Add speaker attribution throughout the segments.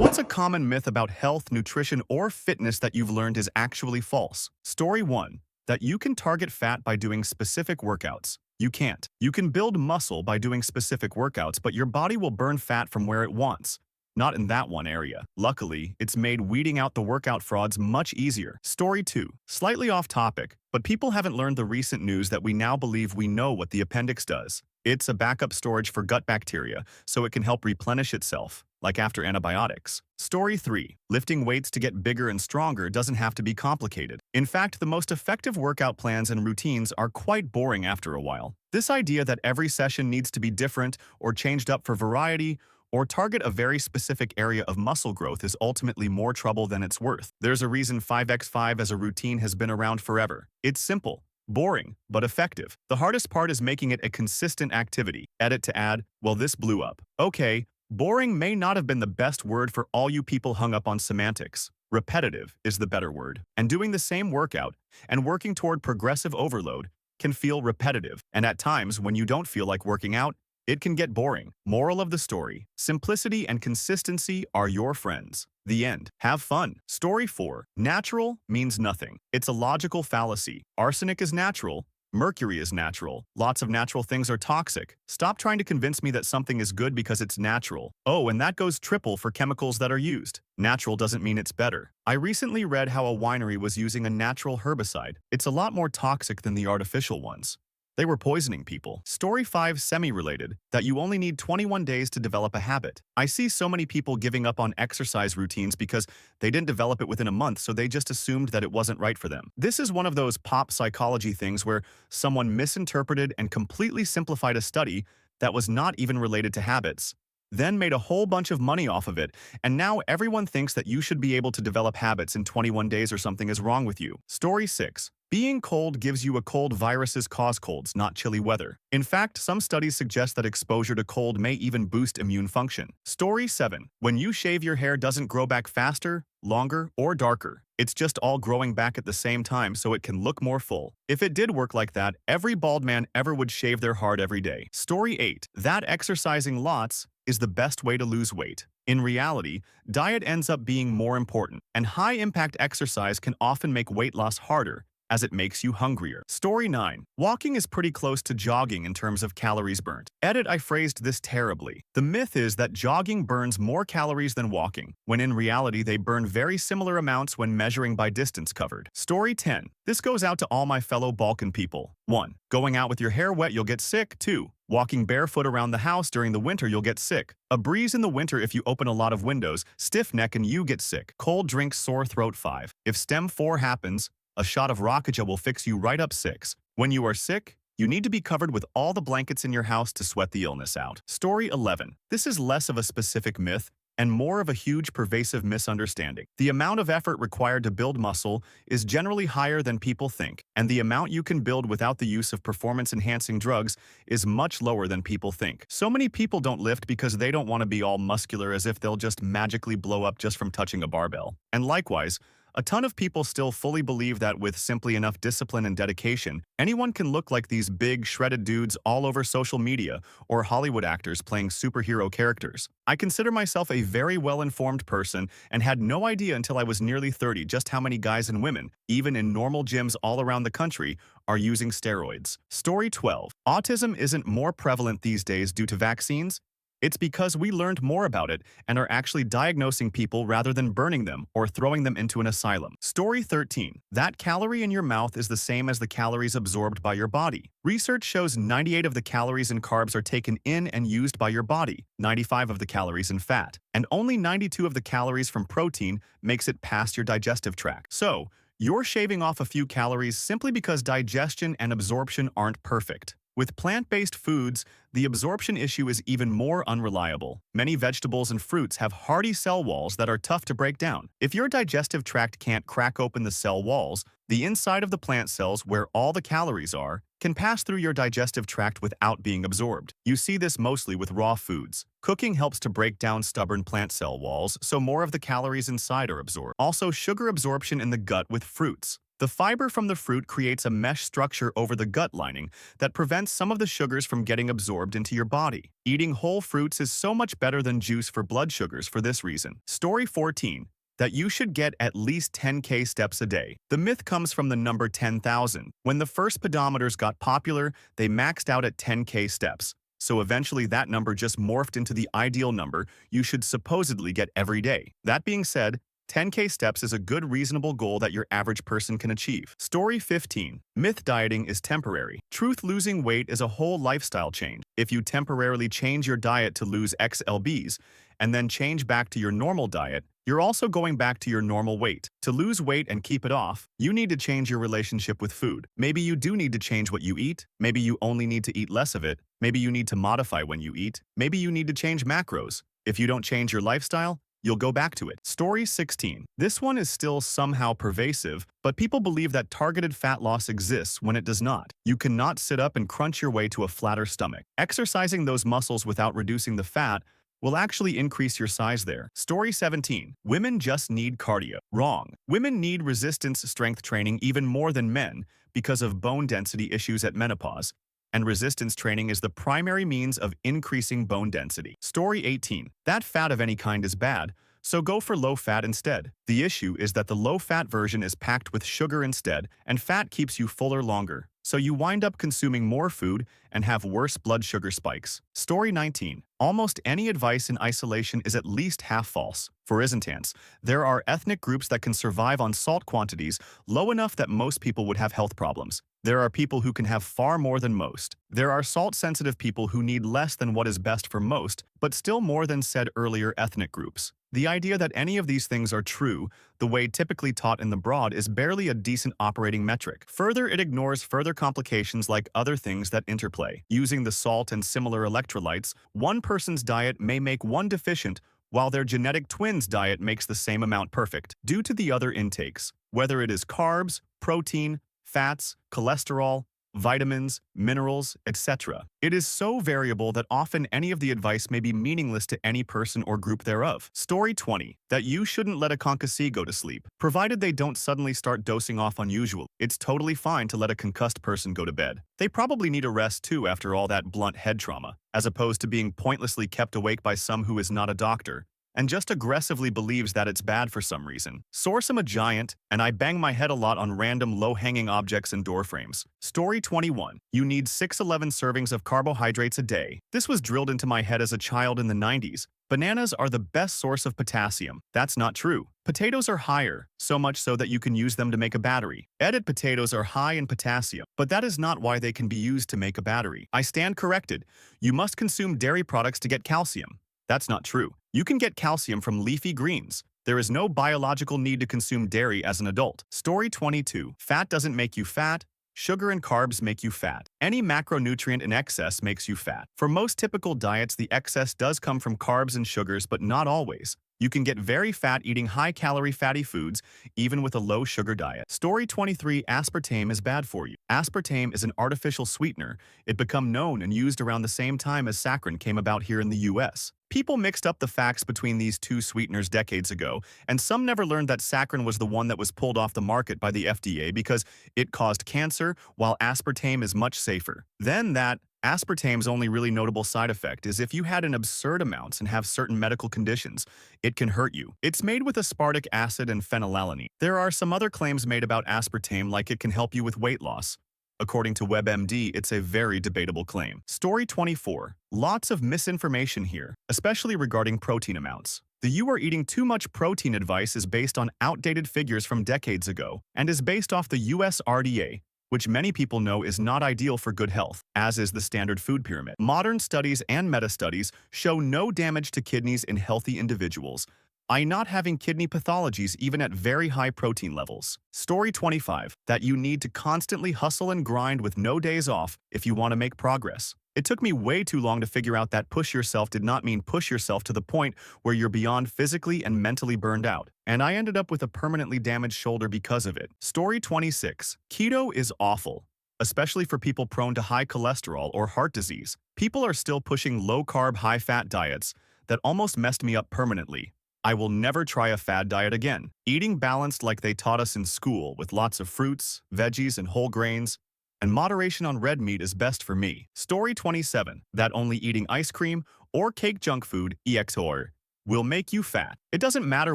Speaker 1: What's a common myth about health, nutrition, or fitness that you've learned is actually false? Story 1. That you can target fat by doing specific workouts. You can't. You can build muscle by doing specific workouts, but your body will burn fat from where it wants. Not in that one area. Luckily, it's made weeding out the workout frauds much easier. Story 2. Slightly off topic, but people haven't learned the recent news that we now believe we know what the appendix does. It's a backup storage for gut bacteria, so it can help replenish itself, like after antibiotics. Story 3. Lifting weights to get bigger and stronger doesn't have to be complicated. In fact, the most effective workout plans and routines are quite boring after a while. This idea that every session needs to be different or changed up for variety or target a very specific area of muscle growth is ultimately more trouble than it's worth. There's a reason 5x5 as a routine has been around forever. It's simple, boring, but effective. The hardest part is making it a consistent activity. Edit to add, well, this blew up. Okay, boring may not have been the best word for all you people hung up on semantics. Repetitive is the better word. And doing the same workout and working toward progressive overload can feel repetitive. And at times, when you don't feel like working out, it can get boring. Moral of the story: simplicity and consistency are your friends. The end. Have fun. Story 4. Natural means nothing. It's a logical fallacy. Arsenic is natural. Mercury is natural. Lots of natural things are toxic. Stop trying to convince me that something is good because it's natural. Oh, and that goes triple for chemicals that are used. Natural doesn't mean it's better. I recently read how a winery was using a natural herbicide. It's a lot more toxic than the artificial ones. They were poisoning people. Story 5. Semi-related, that you only need 21 days to develop a habit. I see so many people giving up on exercise routines because they didn't develop it within a month, so they just assumed that it wasn't right for them. This is one of those pop psychology things where someone misinterpreted and completely simplified a study that was not even related to habits, then made a whole bunch of money off of it, and now everyone thinks that you should be able to develop habits in 21 days or something is wrong with you. Story 6. Being cold gives you a cold. Viruses cause colds, not chilly weather. In fact, some studies suggest that exposure to cold may even boost immune function. Story 7. When you shave, your hair doesn't grow back faster, longer, or darker. It's just all growing back at the same time so it can look more full. If it did work like that, every bald man ever would shave their heart every day. Story 8. That exercising lots is the best way to lose weight. In reality, diet ends up being more important, and high-impact exercise can often make weight loss harder, as it makes you hungrier. Story 9. Walking is pretty close to jogging in terms of calories burnt. Edit, I phrased this terribly. The myth is that jogging burns more calories than walking, when in reality they burn very similar amounts when measuring by distance covered. Story 10. This goes out to all my fellow Balkan people. 1. Going out with your hair wet, you'll get sick. 2. Walking barefoot around the house during the winter, you'll get sick. A breeze in the winter if you open a lot of windows, stiff neck and you get sick. Cold drinks, sore throat. 5. If STEM 4 happens, a shot of Rockaja will fix you right up. 6. When you are sick, you need to be covered with all the blankets in your house to sweat the illness out. Story 11. This is less of a specific myth and more of a huge pervasive misunderstanding. The amount of effort required to build muscle is generally higher than people think, and the amount you can build without the use of performance-enhancing drugs is much lower than people think. So many people don't lift because they don't want to be all muscular as if they'll just magically blow up just from touching a barbell. And likewise, a ton of people still fully believe that with simply enough discipline and dedication, anyone can look like these big, shredded dudes all over social media or Hollywood actors playing superhero characters. I consider myself a very well-informed person and had no idea until I was nearly 30 just how many guys and women, even in normal gyms all around the country, are using steroids. Story 12. Autism isn't more prevalent these days due to vaccines. It's because we learned more about it and are actually diagnosing people rather than burning them or throwing them into an asylum. Story 13. That calorie in your mouth is the same as the calories absorbed by your body. Research shows 98 of the calories in carbs are taken in and used by your body, 95 of the calories in fat, and only 92 of the calories from protein makes it past your digestive tract. So, you're shaving off a few calories simply because digestion and absorption aren't perfect. With plant-based foods, the absorption issue is even more unreliable. Many vegetables and fruits have hardy cell walls that are tough to break down. If your digestive tract can't crack open the cell walls, the inside of the plant cells where all the calories are can pass through your digestive tract without being absorbed. You see this mostly with raw foods. Cooking helps to break down stubborn plant cell walls, so more of the calories inside are absorbed. Also, sugar absorption in the gut with fruits. The fiber from the fruit creates a mesh structure over the gut lining that prevents some of the sugars from getting absorbed into your body. Eating whole fruits is so much better than juice for blood sugars for this reason. Story 14. That you should get at least 10K steps a day. The myth comes from the number 10,000. When the first pedometers got popular, they maxed out at 10K steps. So eventually that number just morphed into the ideal number you should supposedly get every day. That being said, 10K steps is a good reasonable goal that your average person can achieve. Story 15. Myth dieting is temporary. Truth, losing weight is a whole lifestyle change. If you temporarily change your diet to lose XLBs and then change back to your normal diet, you're also going back to your normal weight. To lose weight and keep it off, you need to change your relationship with food. Maybe you do need to change what you eat. Maybe you only need to eat less of it. Maybe you need to modify when you eat. Maybe you need to change macros. If you don't change your lifestyle, you'll go back to it. Story 16. This one is still somehow pervasive, but people believe that targeted fat loss exists when it does not. You cannot sit up and crunch your way to a flatter stomach. Exercising those muscles without reducing the fat will actually increase your size there. Story 17. Women just need cardio. Wrong. Women need resistance strength training even more than men because of bone density issues at menopause, and resistance training is the primary means of increasing bone density. Story 18. That fat of any kind is bad, so go for low fat instead. The issue is that the low-fat version is packed with sugar instead, and fat keeps you fuller longer. So you wind up consuming more food and have worse blood sugar spikes. Story 19. Almost any advice in isolation is at least half false. For instance, there are ethnic groups that can survive on salt quantities low enough that most people would have health problems. There are people who can have far more than most. There are salt-sensitive people who need less than what is best for most, but still more than said earlier ethnic groups. The idea that any of these things are true, the way typically taught in the broad, is barely a decent operating metric. Further, it ignores further complications like other things that interplay. Using the salt and similar electrolytes, one person's diet may make one deficient, while their genetic twin's diet makes the same amount perfect. Due to the other intakes, whether it is carbs, protein, fats, cholesterol, vitamins, minerals, etc. It is so variable that often any of the advice may be meaningless to any person or group thereof. Story 20. That you shouldn't let a concussee go to sleep, provided they don't suddenly start dosing off unusual. It's totally fine to let a concussed person go to bed. They probably need a rest too after all that blunt head trauma, as opposed to being pointlessly kept awake by some who is not a doctor and just aggressively believes that it's bad for some reason. Source: I'm a giant, and I bang my head a lot on random low-hanging objects and door frames. Story 21. You need 611 servings of carbohydrates a day. This was drilled into my head as a child in the 90s. Bananas are the best source of potassium. That's not true. Potatoes are higher, so much so that you can use them to make a battery. Edited potatoes are high in potassium, but that is not why they can be used to make a battery. I stand corrected. You must consume dairy products to get calcium. That's not true. You can get calcium from leafy greens. There is no biological need to consume dairy as an adult. Story 22. Fat doesn't make you fat. Sugar and carbs make you fat. Any macronutrient in excess makes you fat. For most typical diets, the excess does come from carbs and sugars, but not always. You can get very fat eating high-calorie fatty foods, even with a low-sugar diet. Story 23. Aspartame is bad for you. Aspartame is an artificial sweetener. It became known and used around the same time as saccharin came about here in the US. People mixed up the facts between these two sweeteners decades ago, and some never learned that saccharin was the one that was pulled off the market by the FDA because it caused cancer, while aspartame is much safer. Then that aspartame's only really notable side effect is if you had an absurd amounts and have certain medical conditions, it can hurt you. It's made with aspartic acid and phenylalanine. There are some other claims made about aspartame, like it can help you with weight loss. According to WebMD, it's a very debatable claim. Story 24. Lots of misinformation here, especially regarding protein amounts. The "you are eating too much protein" advice is based on outdated figures from decades ago and is based off the USRDA, which many people know is not ideal for good health, as is the standard food pyramid. Modern studies and meta-studies show no damage to kidneys in healthy individuals, i.e. not having kidney pathologies even at very high protein levels. Story 25. That you need to constantly hustle and grind with no days off if you want to make progress. It took me way too long to figure out that push yourself did not mean push yourself to the point where you're beyond physically and mentally burned out, and I ended up with a permanently damaged shoulder because of it. Story 26. Keto is awful, especially for people prone to high cholesterol or heart disease. People are still pushing low-carb, high-fat diets that almost messed me up permanently. I will never try a fad diet again. Eating balanced like they taught us in school with lots of fruits, veggies, and whole grains, and moderation on red meat is best for me. Story 27. That only eating ice cream or cake junk food, EXOR, will make you fat. It doesn't matter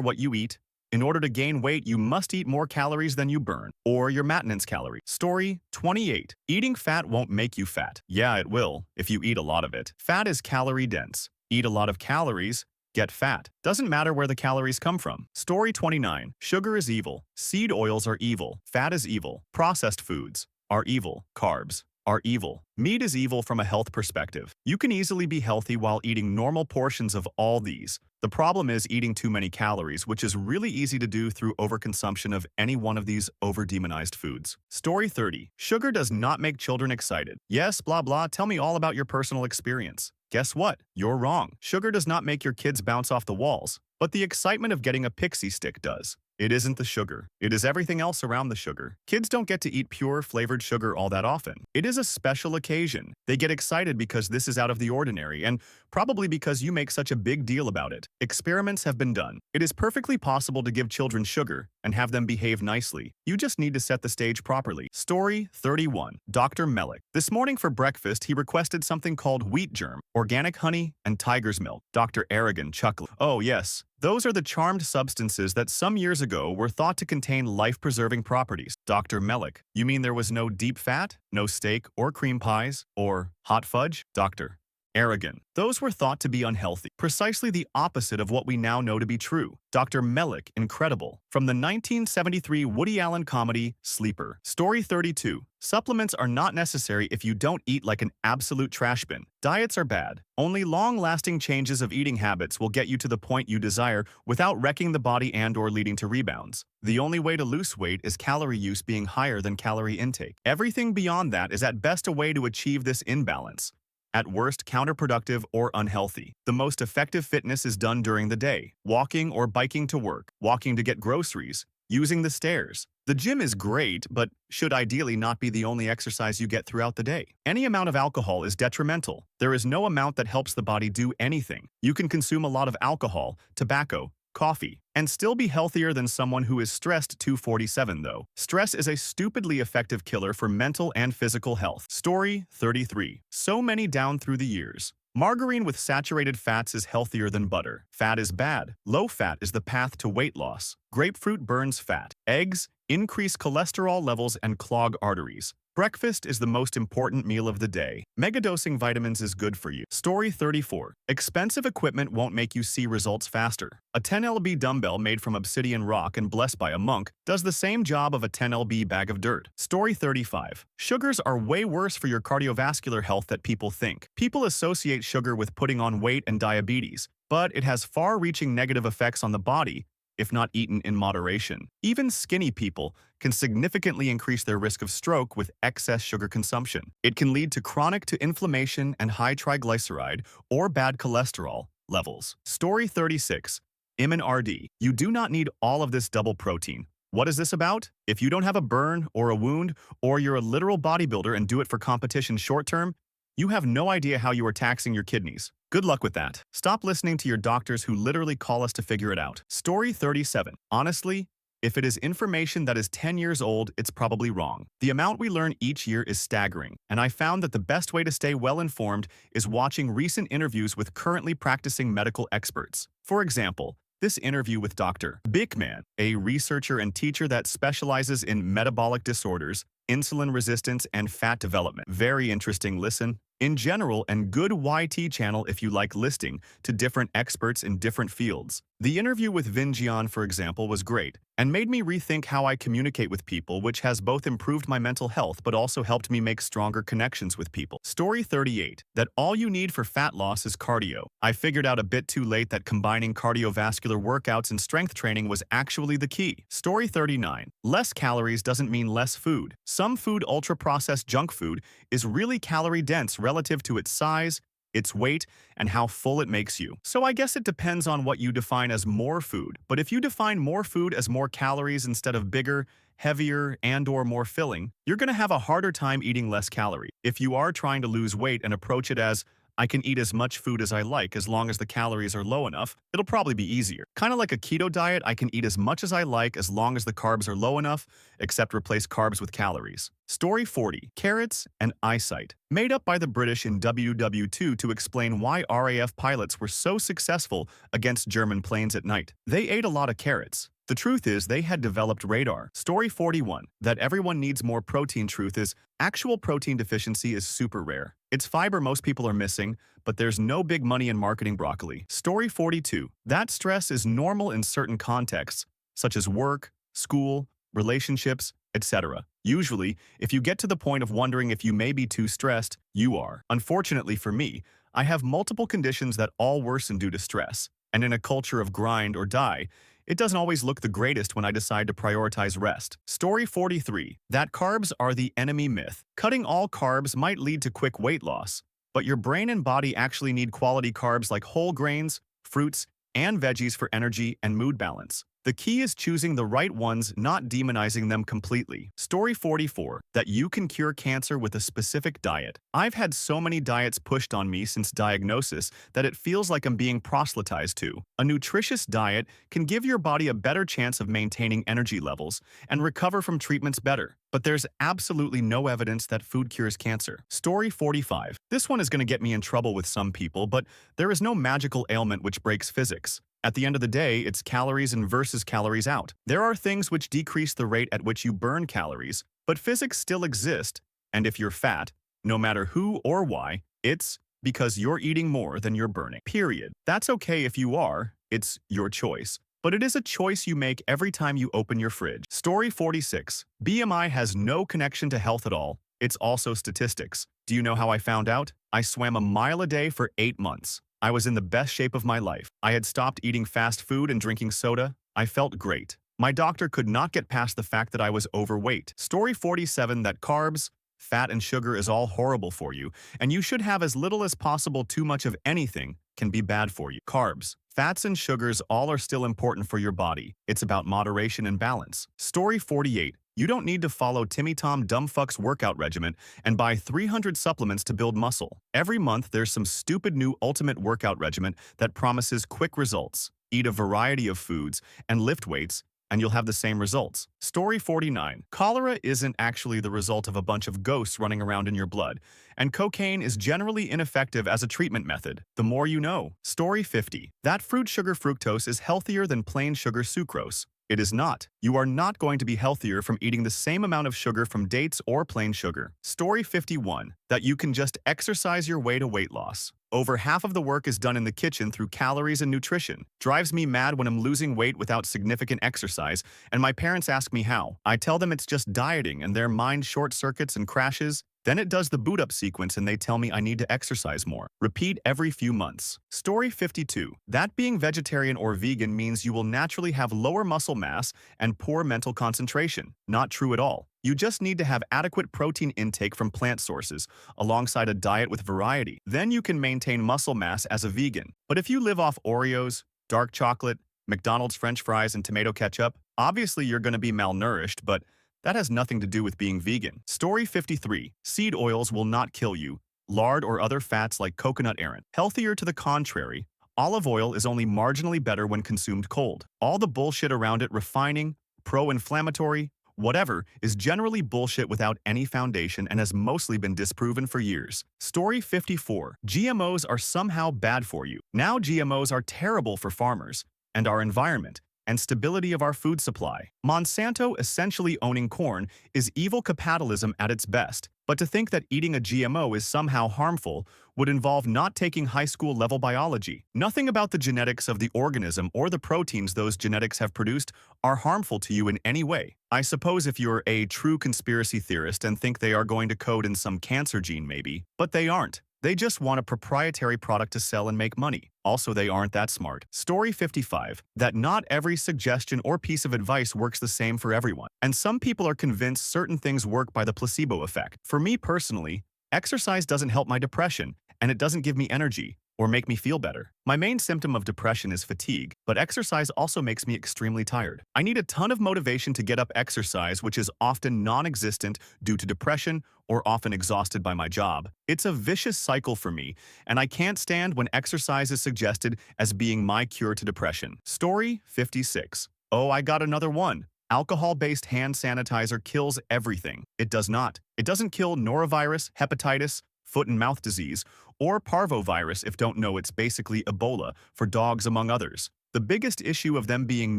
Speaker 1: what you eat. In order to gain weight, you must eat more calories than you burn, or your maintenance calorie. Story 28. Eating fat won't make you fat. Yeah, it will, if you eat a lot of it. Fat is calorie dense. Eat a lot of calories, get fat. Doesn't matter where the calories come from. Story 29. Sugar is evil. Seed oils are evil. Fat is evil. Processed foods are evil. Carbs are evil. Meat is evil from a health perspective. You can easily be healthy while eating normal portions of all these. The problem is eating too many calories, which is really easy to do through overconsumption of any one of these over-demonized foods. Story 30. Sugar does not make children excited. Yes, blah blah, tell me all about your personal experience. Guess what? You're wrong. Sugar does not make your kids bounce off the walls, but the excitement of getting a pixie stick does. It isn't the sugar. It is everything else around the sugar. Kids don't get to eat pure flavored sugar all that often. It is a special occasion. They get excited because this is out of the ordinary and probably because you make such a big deal about it. Experiments have been done. It is perfectly possible to give children sugar and have them behave nicely. You just need to set the stage properly. Story 31. Dr. Melick. This morning for breakfast, he requested something called wheat germ, organic honey, and tiger's milk. Dr. Aragon chuckled. Oh yes. Those are the charmed substances that some years ago were thought to contain life-preserving properties. Dr. Melick, you mean there was no deep fat, no steak or cream pies, or hot fudge? Dr. Aragon. Those were thought to be unhealthy, precisely the opposite of what we now know to be true. Dr. Melick, incredible. From the 1973 Woody Allen comedy, Sleeper. Story 32. Supplements are not necessary if you don't eat like an absolute trash bin. Diets are bad. Only long-lasting changes of eating habits will get you to the point you desire without wrecking the body and/or leading to rebounds. The only way to lose weight is calorie use being higher than calorie intake. Everything beyond that is at best a way to achieve this imbalance. At worst, counterproductive or unhealthy. The most effective fitness is done during the day, walking or biking to work, walking to get groceries, using the stairs. The gym is great, but should ideally not be the only exercise you get throughout the day. Any amount of alcohol is detrimental. There is no amount that helps the body do anything. You can consume a lot of alcohol, tobacco, coffee, and still be healthier than someone who is stressed 247 though. Stress is a stupidly effective killer for mental and physical health. Story 33. So many down through the years. Margarine with saturated fats is healthier than butter. Fat is bad. Low fat is the path to weight loss. Grapefruit burns fat. Eggs increase cholesterol levels and clog arteries. Breakfast is the most important meal of the day. Megadosing vitamins is good for you. Story 34. Expensive equipment won't make you see results faster. A 10 lb dumbbell made from obsidian rock and blessed by a monk does the same job of a 10 lb bag of dirt. Story 35. Sugars are way worse for your cardiovascular health than people think. People associate sugar with putting on weight and diabetes, but it has far-reaching negative effects on the body if not eaten in moderation. Even skinny people can significantly increase their risk of stroke with excess sugar consumption. It can lead to chronic inflammation and high triglyceride or bad cholesterol levels. Story 36. Iman RD. You do not need all of this double protein. What is this about? If you don't have a burn or a wound, or you're a literal bodybuilder and do it for competition short-term, you have no idea how you are taxing your kidneys. Good luck with that. Stop listening to your doctors who literally call us to figure it out. Story 37. Honestly, if it is information that is 10 years old, it's probably wrong. The amount we learn each year is staggering, and I found that the best way to stay well-informed is watching recent interviews with currently practicing medical experts. For example, this interview with Dr. Bickman, a researcher and teacher that specializes in metabolic disorders, insulin resistance, and fat development. Very interesting listen. In general, and good YT channel if you like listening to different experts in different fields. The interview with Vin Jian, for example, was great and made me rethink how I communicate with people, which has both improved my mental health but also helped me make stronger connections with people. Story 38. That all you need for fat loss is cardio. I figured out a bit too late that combining cardiovascular workouts and strength training was actually the key. Story 39. Less calories doesn't mean less food. Some food, ultra-processed junk food, is really calorie-dense relative to its size, its weight, and how full it makes you. So I guess it depends on what you define as more food. But if you define more food as more calories instead of bigger, heavier, and/or more filling, you're going to have a harder time eating less calories. If you are trying to lose weight and approach it as, I can eat as much food as I like as long as the calories are low enough. It'll probably be easier. Kind of like a keto diet, I can eat as much as I like as long as the carbs are low enough, except replace carbs with calories. Story 40. Carrots and eyesight. Made up by the British in WW2 to explain why RAF pilots were so successful against German planes at night. They ate a lot of carrots. The truth is, they had developed radar. Story 41. That everyone needs more protein. Truth is, actual protein deficiency is super rare. It's fiber most people are missing, but there's no big money in marketing broccoli. Story 42. That stress is normal in certain contexts, such as work, school, relationships, etc. Usually, if you get to the point of wondering if you may be too stressed, you are. Unfortunately for me, I have multiple conditions that all worsen due to stress. And in a culture of grind or die, it doesn't always look the greatest when I decide to prioritize rest. Story 43. That carbs are the enemy myth. Cutting all carbs might lead to quick weight loss, but your brain and body actually need quality carbs like whole grains, fruits, and veggies for energy and mood balance. The key is choosing the right ones, not demonizing them completely. Story 44. That you can cure cancer with a specific diet. I've had so many diets pushed on me since diagnosis that it feels like I'm being proselytized to. A nutritious diet can give your body a better chance of maintaining energy levels and recover from treatments better. But there's absolutely no evidence that food cures cancer. Story 45. This one is going to get me in trouble with some people, but there is no magical ailment which breaks physics. At the end of the day, it's calories in versus calories out. There are things which decrease the rate at which you burn calories, but physics still exist, and if you're fat, no matter who or why, it's because you're eating more than you're burning. Period. That's okay if you are, it's your choice. But it is a choice you make every time you open your fridge. Story 46. BMI has no connection to health at all. It's also statistics. Do you know how I found out? I swam a mile a day for 8 months. I was in the best shape of my life. I had stopped eating fast food and drinking soda. I felt great. My doctor could not get past the fact that I was overweight. Story 47. That carbs, fat, and sugar is all horrible for you, and you should have as little as possible. Too much of anything can be bad for you. Carbs, fats, and sugars all are still important for your body. It's about moderation and balance. Story 48. You don't need to follow Timmy Tom Dumbfuck's workout regimen and buy 300 supplements to build muscle. Every month, there's some stupid new ultimate workout regimen that promises quick results. Eat a variety of foods and lift weights, and you'll have the same results. Story 49. Cholera isn't actually the result of a bunch of ghosts running around in your blood, and cocaine is generally ineffective as a treatment method. The more you know. Story 50. That fruit sugar fructose is healthier than plain sugar sucrose. It is not. You are not going to be healthier from eating the same amount of sugar from dates or plain sugar. Story 51. That you can just exercise your way to weight loss. Over half of the work is done in the kitchen through calories and nutrition. Drives me mad when I'm losing weight without significant exercise, and my parents ask me how. I tell them it's just dieting, and their mind short circuits and crashes. Then it does the boot up sequence and they tell me I need to exercise more. Repeat every few months. Story 52. That being vegetarian or vegan means you will naturally have lower muscle mass and poor mental concentration. Not true at all. You just need to have adequate protein intake from plant sources, alongside a diet with variety. Then you can maintain muscle mass as a vegan. But if you live off Oreos, dark chocolate, McDonald's French fries, and tomato ketchup, obviously you're going to be malnourished, but that has nothing to do with being vegan. Story 53. Seed oils will not kill you. Lard or other fats like coconut aren't. Healthier to the contrary. Olive oil is only marginally better when consumed cold. All the bullshit around it, refining, pro-inflammatory, whatever, is generally bullshit without any foundation and has mostly been disproven for years. Story 54. GMOs are somehow bad for you. Now GMOs are terrible for farmers and our environment and stability of our food supply. Monsanto essentially owning corn is evil capitalism at its best. But to think that eating a GMO is somehow harmful would involve not taking high school level biology. Nothing about the genetics of the organism or the proteins those genetics have produced are harmful to you in any way. I suppose if you're a true conspiracy theorist and think they are going to code in some cancer gene maybe, but they aren't. They just want a proprietary product to sell and make money. Also, they aren't that smart. Story 55. That not every suggestion or piece of advice works the same for everyone. And some people are convinced certain things work by the placebo effect. For me personally, exercise doesn't help my depression, and it doesn't give me energy. or make me feel better. My main symptom of depression is fatigue, but exercise also makes me extremely tired. I need a ton of motivation to get up exercise, which is often non-existent due to depression or often exhausted by my job. It's a vicious cycle for me, and I can't stand when exercise is suggested as being my cure to depression. Story 56. Oh, I got another one. Alcohol-based hand sanitizer kills everything. It does not. It doesn't kill norovirus, hepatitis, foot and mouth disease, or parvovirus if don't know it's basically Ebola for dogs among others. The biggest issue of them being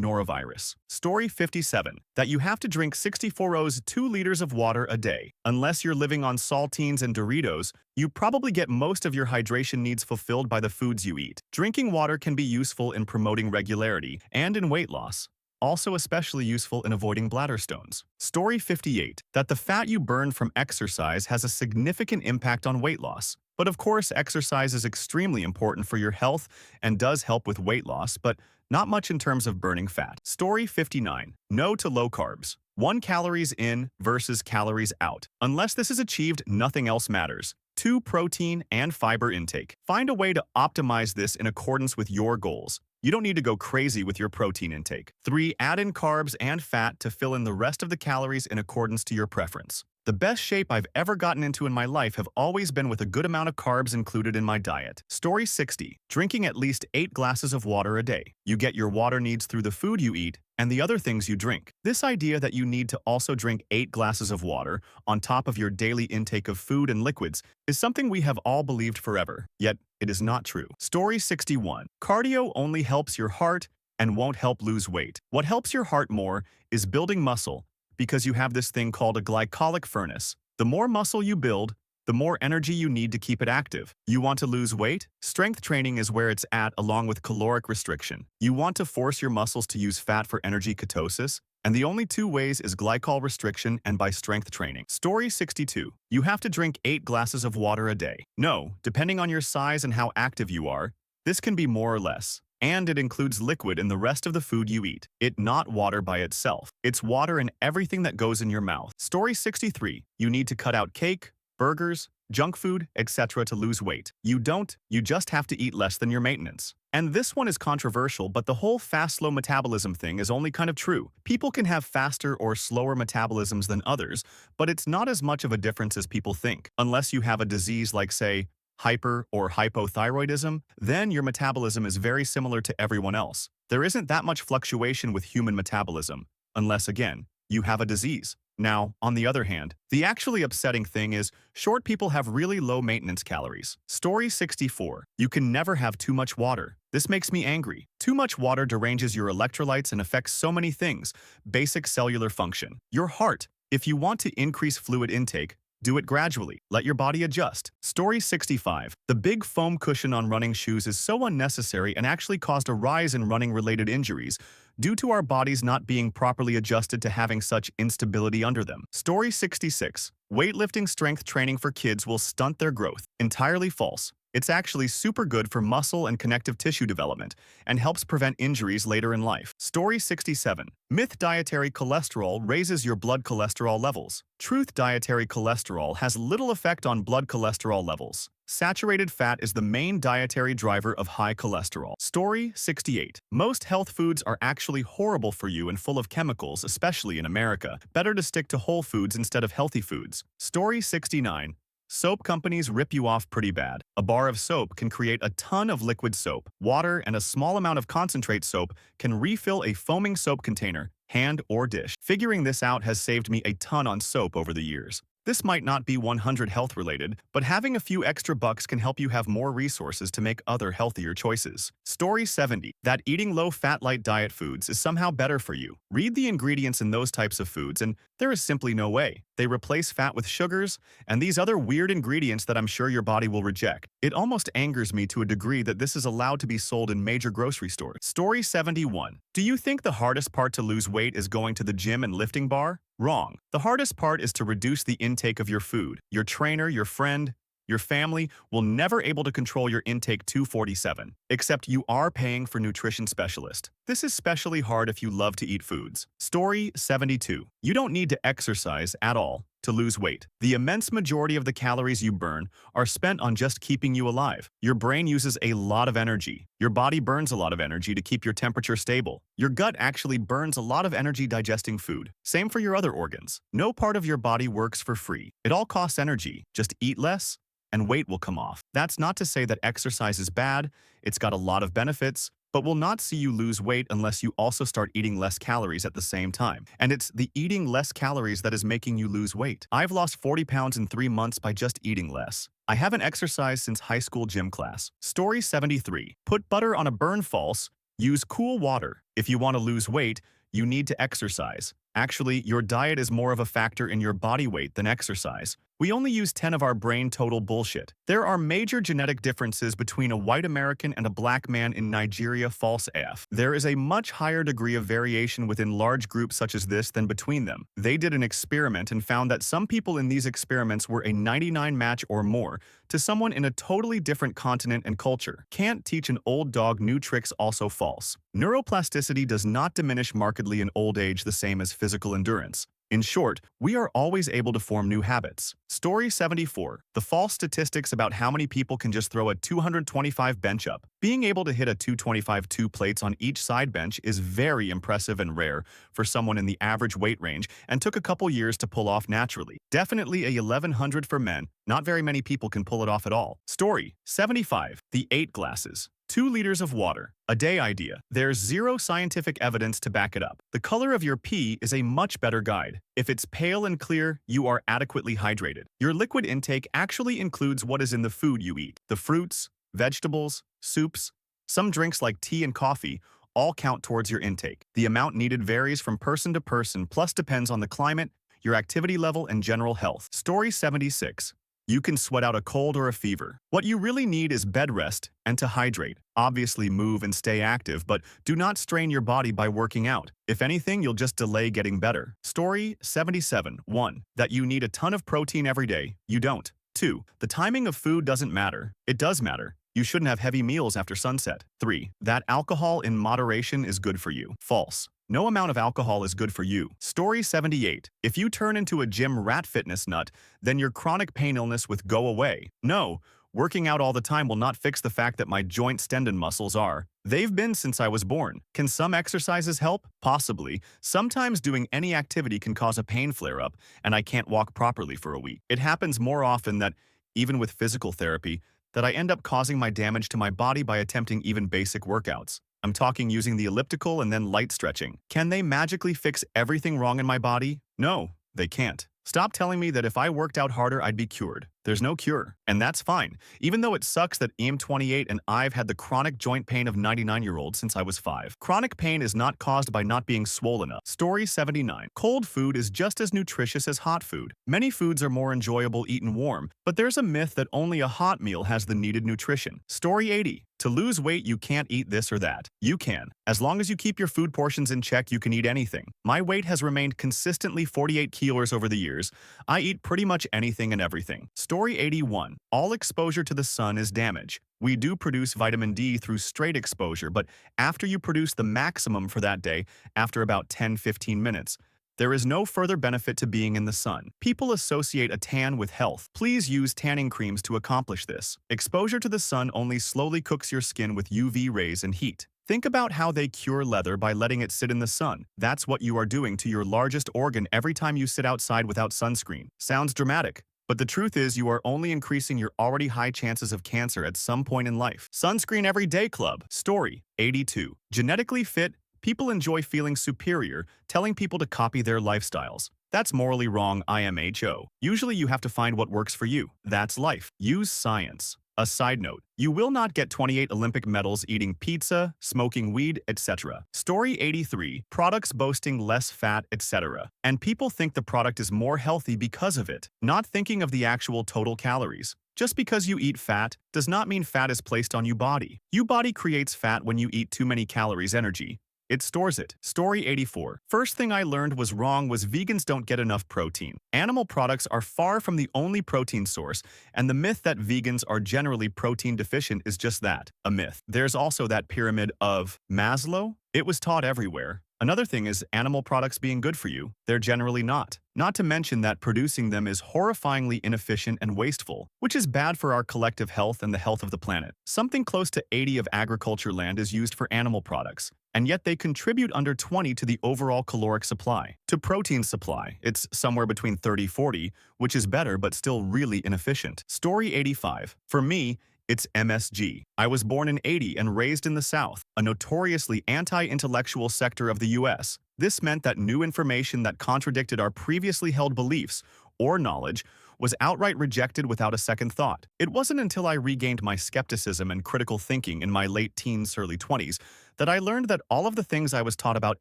Speaker 1: norovirus. Story 57. That you have to drink 64 O's 2 liters of water a day. Unless you're living on saltines and Doritos, you probably get most of your hydration needs fulfilled by the foods you eat. Drinking water can be useful in promoting regularity and in weight loss. Also especially useful in avoiding bladder stones. Story 58. That the fat you burn from exercise has a significant impact on weight loss. But of course, exercise is extremely important for your health and does help with weight loss, but not much in terms of burning fat. Story 59. No to low carbs. 1 calories in versus calories out. Unless this is achieved, nothing else matters. 2 protein and fiber intake. Find a way to optimize this in accordance with your goals. You don't need to go crazy with your protein intake. 3. Add in carbs and fat to fill in the rest of the calories in accordance to your preference. The best shape I've ever gotten into in my life have always been with a good amount of carbs included in my diet. Story 60. Drinking at least 8 glasses of water a day. You get your water needs through the food you eat and the other things you drink. This idea that you need to also drink 8 glasses of water on top of your daily intake of food and liquids is something we have all believed forever, yet it is not true. Story 61. Cardio only helps your heart and won't help lose weight. What helps your heart more is building muscle, because you have this thing called a glycolic furnace. The more muscle you build, the more energy you need to keep it active. You want to lose weight? Strength training is where it's at, along with caloric restriction. You want to force your muscles to use fat for energy ketosis, and the only 2 ways is glycol restriction and by strength training. Story 62. You have to drink 8 glasses of water a day. No, depending on your size and how active you are, this can be more or less. And it includes liquid in the rest of the food you eat. It not water by itself. It's water in everything that goes in your mouth. Story 63. You need to cut out cake, burgers, junk food, etc. to lose weight. You don't, you just have to eat less than your maintenance. And this one is controversial, but the whole fast-slow metabolism thing is only kind of true. People can have faster or slower metabolisms than others, but it's not as much of a difference as people think. Unless you have a disease like, say, hyper or hypothyroidism, then your metabolism is very similar to everyone else. There isn't that much fluctuation with human metabolism, unless, again, you have a disease. Now, on the other hand, the actually upsetting thing is short people have really low maintenance calories. Story 64. You can never have too much water. This makes me angry. Too much water deranges your electrolytes and affects so many things. Basic cellular function. Your heart. If you want to increase fluid intake, do it gradually. Let your body adjust. Story 65. The big foam cushion on running shoes is so unnecessary and actually caused a rise in running-related injuries due to our bodies not being properly adjusted to having such instability under them. Story 66. Weightlifting strength training for kids will stunt their growth. Entirely false. It's actually super good for muscle and connective tissue development and helps prevent injuries later in life. Story 67. Myth: dietary cholesterol raises your blood cholesterol levels. Truth: dietary cholesterol has little effect on blood cholesterol levels. Saturated fat is the main dietary driver of high cholesterol. Story 68. Most health foods are actually horrible for you and full of chemicals, especially in America. Better to stick to whole foods instead of healthy foods. Story 69. Soap companies rip you off pretty bad. A bar of soap can create a ton of liquid soap. Water and a small amount of concentrate soap can refill a foaming soap container, hand or dish. Figuring this out has saved me a ton on soap over the years. This might not be 100% health related, but having a few extra bucks can help you have more resources to make other healthier choices. Story 70. That eating low-fat light diet foods is somehow better for you. Read the ingredients in those types of foods and there is simply no way. They replace fat with sugars and these other weird ingredients that I'm sure your body will reject. It almost angers me to a degree that this is allowed to be sold in major grocery stores. Story 71. Do you think the hardest part to lose weight is going to the gym and lifting bar? Wrong. The hardest part is to reduce the intake of your food. Your trainer, your friend, your family will never able to control your intake 247, except you are paying for nutrition specialist. This is especially hard if you love to eat foods. Story 72. You don't need to exercise at all to lose weight. The immense majority of the calories you burn are spent on just keeping you alive. Your brain uses a lot of energy. Your body burns a lot of energy to keep your temperature stable. Your gut actually burns a lot of energy digesting food. Same for your other organs. No part of your body works for free. It all costs energy. Just eat less, and weight will come off. That's not to say that exercise is bad. It's got a lot of benefits, but will not see you lose weight unless you also start eating less calories at the same time. And it's the eating less calories that is making you lose weight. I've lost 40 pounds in 3 months by just eating less. I haven't exercised since high school gym class. Story 73. Put butter on a burn. False. Use cool water. If you want to lose weight, you need to exercise. Actually, your diet is more of a factor in your body weight than exercise. We only use 10 of our brain total bullshit. There are major genetic differences between a white American and a black man in Nigeria. False AF. There is a much higher degree of variation within large groups such as this than between them. They did an experiment and found that some people in these experiments were a 99 match or more to someone in a totally different continent and culture. Can't teach an old dog new tricks. Also false. Neuroplasticity does not diminish markedly in old age the same as physical endurance. In short, we are always able to form new habits. Story 74. The false statistics about how many people can just throw a 225 bench up. Being able to hit a 225 2 plates on each side bench is very impressive and rare for someone in the average weight range and took a couple years to pull off naturally. Definitely a 1100 for men. Not very many people can pull it off at all. Story 75. The 8 glasses. 2 liters of water a day idea. There's zero scientific evidence to back it up. The color of your pee is a much better guide. If it's pale and clear, you are adequately hydrated. Your liquid intake actually includes what is in the food you eat. The fruits, vegetables, soups, some drinks like tea and coffee all count towards your intake. The amount needed varies from person to person, plus depends on the climate, your activity level, and general health. Story 76. You can sweat out a cold or a fever. What you really need is bed rest and to hydrate. Obviously move and stay active, but do not strain your body by working out. If anything, you'll just delay getting better. Story 77. 1. That you need a ton of protein every day. You don't. 2. The timing of food doesn't matter. It does matter. You shouldn't have heavy meals after sunset. 3. That alcohol in moderation is good for you. False. No amount of alcohol is good for you. Story 78. If you turn into a gym rat fitness nut, then your chronic pain illness will go away. No, working out all the time will not fix the fact that my joint tendon muscles are. They've been since I was born. Can some exercises help? Possibly. Sometimes doing any activity can cause a pain flare-up, and I can't walk properly for a week. It happens more often that, even with physical therapy, that I end up causing my damage to my body by attempting even basic workouts. I'm talking using the elliptical and then light stretching. Can they magically fix everything wrong in my body? No, they can't. Stop telling me that if I worked out harder, I'd be cured. There's no cure, and that's fine, even though it sucks that I'm 28 and I've had the chronic joint pain of 99-year-olds since I was 5. Chronic pain is not caused by not being swollen up. Story 79. Cold food is just as nutritious as hot food. Many foods are more enjoyable eaten warm, but there's a myth that only a hot meal has the needed nutrition. Story 80. To lose weight, you can't eat this or that. You can. As long as you keep your food portions in check, you can eat anything. My weight has remained consistently 48 kilos over the years. I eat pretty much anything and everything. Story 81. All exposure to the sun is damage. We do produce vitamin D through straight exposure, but after you produce the maximum for that day, after about 10-15 minutes, there is no further benefit to being in the sun. People associate a tan with health. Please use tanning creams to accomplish this. Exposure to the sun only slowly cooks your skin with UV rays and heat. Think about how they cure leather by letting it sit in the sun. That's what you are doing to your largest organ every time you sit outside without sunscreen. Sounds dramatic, but the truth is you are only increasing your already high chances of cancer at some point in life. Sunscreen Every Day Club. Story 82. Genetically fit, people enjoy feeling superior, telling people to copy their lifestyles. That's morally wrong, IMHO. Usually you have to find what works for you. That's life. Use science. A side note, you will not get 28 Olympic medals eating pizza, smoking weed, etc. Story 83. Products boasting less fat, etc. And people think the product is more healthy because of it, not thinking of the actual total calories. Just because you eat fat does not mean fat is placed on your body. Your body creates fat when you eat too many calories energy. It stores it. Story 84. First thing I learned was wrong was vegans don't get enough protein. Animal products are far from the only protein source, and the myth that vegans are generally protein deficient is just that, a myth. There's also that pyramid of Maslow. It was taught everywhere. Another thing is animal products being good for you. They're generally not. Not to mention that producing them is horrifyingly inefficient and wasteful, which is bad for our collective health and the health of the planet. Something close to 80 of agriculture land is used for animal products, and yet they contribute under 20 to the overall caloric supply. To protein supply, it's somewhere between 30-40, which is better but still really inefficient. Story 85. For me, it's MSG. I was born in 80 and raised in the South, a notoriously anti-intellectual sector of the US. This meant that new information that contradicted our previously held beliefs or knowledge was outright rejected without a second thought. It wasn't until I regained my skepticism and critical thinking in my late teens, early 20s that I learned that all of the things I was taught about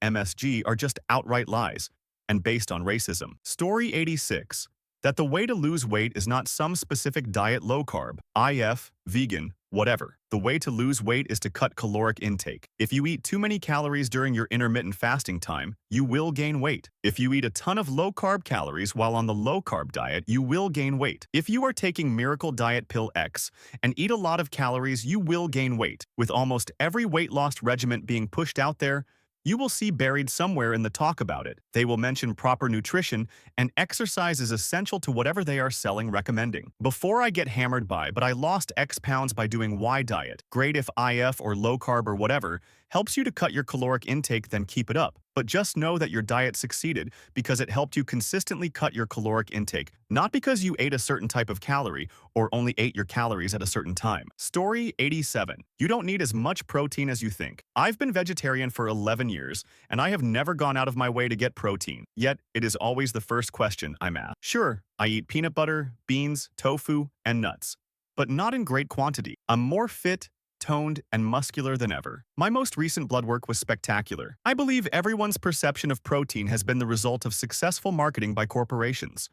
Speaker 1: MSG are just outright lies and based on racism. Story 86. That the way to lose weight is not some specific diet, low carb, IF, vegan, whatever. The way to lose weight is to cut caloric intake. If you eat too many calories during your intermittent fasting time, you will gain weight. If you eat a ton of low-carb calories while on the low-carb diet, you will gain weight. If you are taking Miracle Diet Pill X and eat a lot of calories, you will gain weight. With almost every weight loss regimen being pushed out there, you will see buried somewhere in the talk about it. They will mention proper nutrition, and exercise is essential to whatever they are selling recommending. Before I get hammered by, but I lost X pounds by doing Y diet. Great if IF or low carb or whatever helps you to cut your caloric intake, then keep it up. But just know that your diet succeeded because it helped you consistently cut your caloric intake, not because you ate a certain type of calorie or only ate your calories at a certain time. Story 87. You don't need as much protein as you think. I've been vegetarian for 11 years, and I have never gone out of my way to get protein. Yet, it is always the first question I'm asked. Sure, I eat peanut butter, beans, tofu, and nuts, but not in great quantity. I'm more fit, toned, and muscular than ever. My most recent blood work was spectacular. I believe everyone's perception of protein has been the result of successful marketing by corporations.